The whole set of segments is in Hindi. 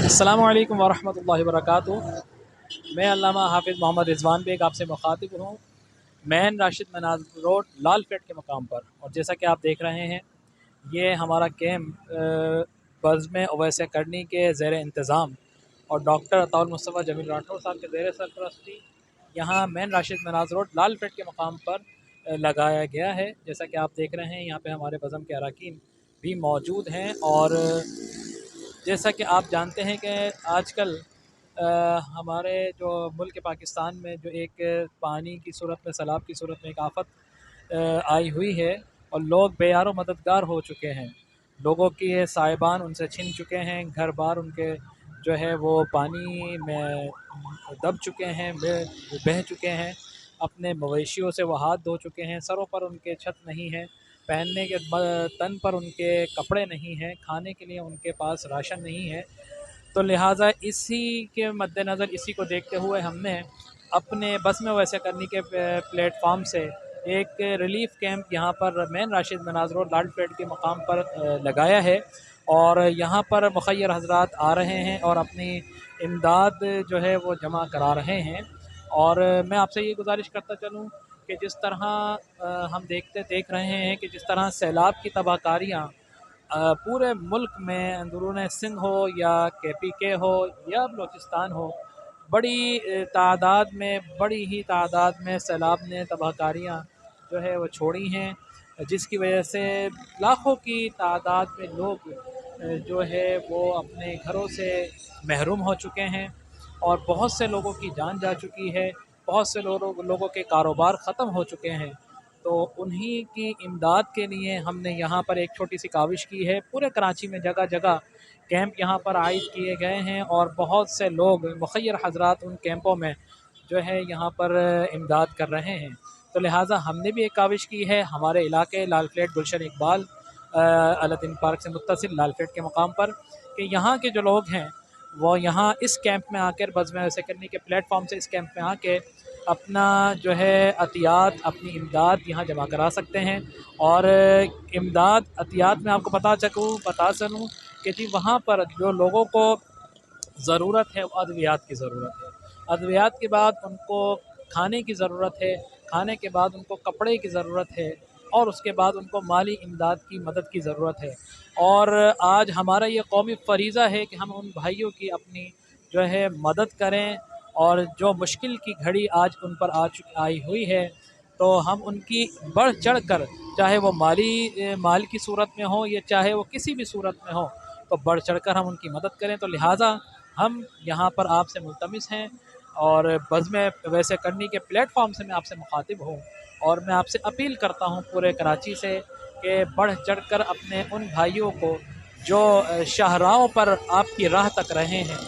अस्सलामु अलैकुम वरहमतुल्लाहि वबरकातुहू। मैं अल्लामा हाफ़िज़ मोहम्मद रिज़वान बेग आपसे मुखातिब हूँ मैन राशिद मनाज़ रोड लाल पेट के मकाम पर। और जैसा कि आप देख रहे हैं, ये हमारा कैम्प बज़्म ओवैस करनी के ज़ेर इंतज़ाम और डॉक्टर अताउल मुस्तफ़ा जमील राठौर साहब के ज़ेर सरपरस्ती यहाँ मैन राशिद मनाज़ रोड लाल पेट के मकाम पर लगाया गया है। जैसा कि आप देख रहे हैं, यहाँ पे हमारे बज़्म के अरकान भी मौजूद हैं। और जैसा कि आप जानते हैं कि आजकल हमारे जो मुल्क पाकिस्तान में जो एक पानी की सूरत में, सैलाब की सूरत में एक आफ़त आई हुई है और लोग बेयारो मददगार हो चुके हैं। लोगों के साहिबान उनसे छिन चुके हैं, घर बार उनके जो है वो पानी में दब चुके हैं, बह चुके हैं। अपने मवेशियों से वो हाथ धो चुके हैं, सरों पर उनके छत नहीं है, पहनने के तन पर उनके कपड़े नहीं हैं, खाने के लिए उनके पास राशन नहीं है। तो लिहाजा इसी के मद्देनज़र, इसी को देखते हुए हमने अपने बस में वैसे करने के प्लेटफार्म से एक रिलीफ़ कैंप यहाँ पर मैन राशिद मनाज़ रोड लाल पेट के मकाम पर लगाया है। और यहाँ पर मुखय्यर हज़रात आ रहे हैं और अपनी इमदाद जो है वो जमा करा रहे हैं। और मैं आपसे ये गुजारिश करता चलूँ कि जिस तरह हम देख रहे हैं कि जिस तरह सैलाब की तबाहकारियाँ पूरे मुल्क में, अंदरून सिंध हो या KPK हो या बलूचिस्तान हो, बड़ी तादाद में, बड़ी ही तादाद में सैलाब ने तबाहकारियाँ जो है वो छोड़ी हैं, जिसकी वजह से लाखों की तादाद में लोग जो है वो अपने घरों से महरूम हो चुके हैं और बहुत से लोगों की जान जा चुकी है, बहुत से लोगों के कारोबार ख़त्म हो चुके हैं। तो उन्हीं की इमदाद के लिए हमने यहाँ पर एक छोटी सी काविश की है। पूरे कराची में जगह जगह कैंप यहाँ पर आयोजित किए गए हैं और बहुत से लोग, मुखय्यर हज़रात, उन कैंपों में जो है यहाँ पर इमदाद कर रहे हैं। तो लिहाजा हमने भी एक काविश की है हमारे इलाके लाल फ्लैट गुलशन इकबाल अलादीन पार्क से मुत्तसिल लाल फ्लैट के मकाम पर, कि यहाँ के जो लोग हैं वो यहाँ इस कैंप में आकर, बज़्म वैसे करने के प्लेटफॉर्म से इस कैंप में आके अपना जो है अतियात, अपनी इमदाद यहाँ जमा करा सकते हैं। और इमदाद अतियात में आपको बता चलूँ कि जी वहाँ पर जो लोगों को ज़रूरत है वो अद्वियात की ज़रूरत है, अद्वियात के बाद उनको खाने की ज़रूरत है, खाने के बाद उनको कपड़े की ज़रूरत है और उसके बाद उनको माली इमदाद की मदद की ज़रूरत है। और आज हमारा ये कौमी फ़रीज़ा है कि हम उन भाइयों की अपनी जो है मदद करें और जो मुश्किल की घड़ी आज उन पर आई हुई है, तो हम उनकी बढ़ चढ़ कर, चाहे वो माल की सूरत में हो या चाहे वो किसी भी सूरत में हो, तो बढ़ चढ़ कर हम उनकी मदद करें। तो लिहाजा हम यहाँ पर आपसे मुल्तमिस हैं और बज़्म वैसे करनी के प्लेटफॉर्म से मैं आपसे मुखातिब हूँ और मैं आपसे अपील करता हूँ पूरे कराची से कि बढ़ चढ़ कर अपने उन भाइयों को जो शाहराहों पर आपकी राह तक रहे हैं,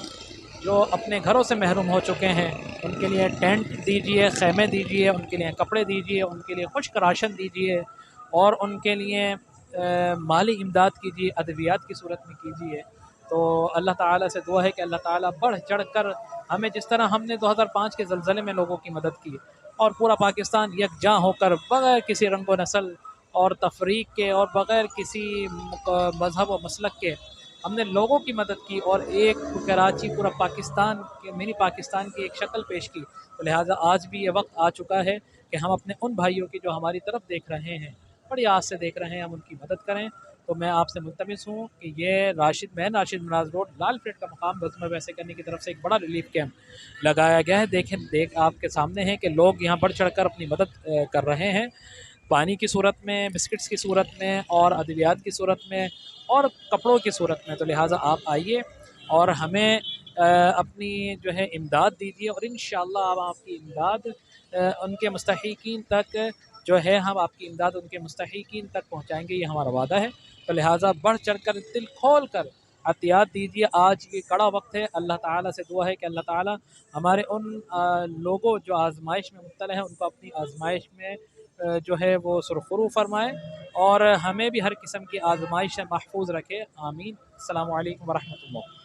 जो अपने घरों से महरूम हो चुके हैं, उनके लिए टेंट दीजिए, ख़ैमे दीजिए, उनके लिए कपड़े दीजिए, उनके लिए खुश्क राशन दीजिए और उनके लिए माली इमदाद कीजिए, अद्वियात की सूरत में कीजिए। तो अल्लाह ताला से दुआ है कि अल्लाह ताला बढ़ चढ़ कर हमें, जिस तरह हमने 2005 के ज़लज़ले में लोगों की मदद की और पूरा पाकिस्तान यकजां होकर बग़ैर किसी रंग व नस्ल और तफरीक के और बग़ैर किसी मज़हब व मसलक के हमने लोगों की मदद की और एक कराची, पूरा पाकिस्तान के, मिनी पाकिस्तान की एक शक्ल पेश की। तो लिहाजा आज भी ये वक्त आ चुका है कि हम अपने उन भाइयों की जो हमारी तरफ देख रहे हैं, बड़ी आस से देख रहे हैं, हम उनकी मदद करें। तो मैं आपसे मुल्तमिस हूँ कि ये मैन राशिद मनाज़ रोड लाल पेट का मकाम बज़्म वैसे करने की तरफ से एक बड़ा रिलीफ कैंप लगाया गया है। देख आपके सामने है कि लोग यहाँ बढ़ चढ़ कर अपनी मदद कर रहे हैं, पानी की सूरत में, बिस्किट्स की सूरत में और अद्वियात की सूरत में और कपड़ों की सूरत में। तो लिहाजा आप आइए और हमें अपनी जो है इमदाद दीजिए और इंशाअल्लाह हम आपकी इमदाद उनके मुस्तहिकीन तक जो है, हम आपकी इमदाद उनके मुस्तहिकीन तक पहुँचाएँगे, ये हमारा वादा है। तो लिहाजा बढ़ चढ़ कर, दिल खोल कर अतियात दीजिए। आज ये कड़ा वक्त है, अल्लाह ताला से दुआ है कि अल्लाह ताला हमारे उन लोगों जो आज़माइश में मुब्तला हैं, उनको अपनी आज़माइश में जो है वो सुरखुरू फरमाए और हमें भी हर किस्म की आज़माइश से महफूज रखे। आमीन। अस्सलामु अलैकुम वरहमतुल्लाह।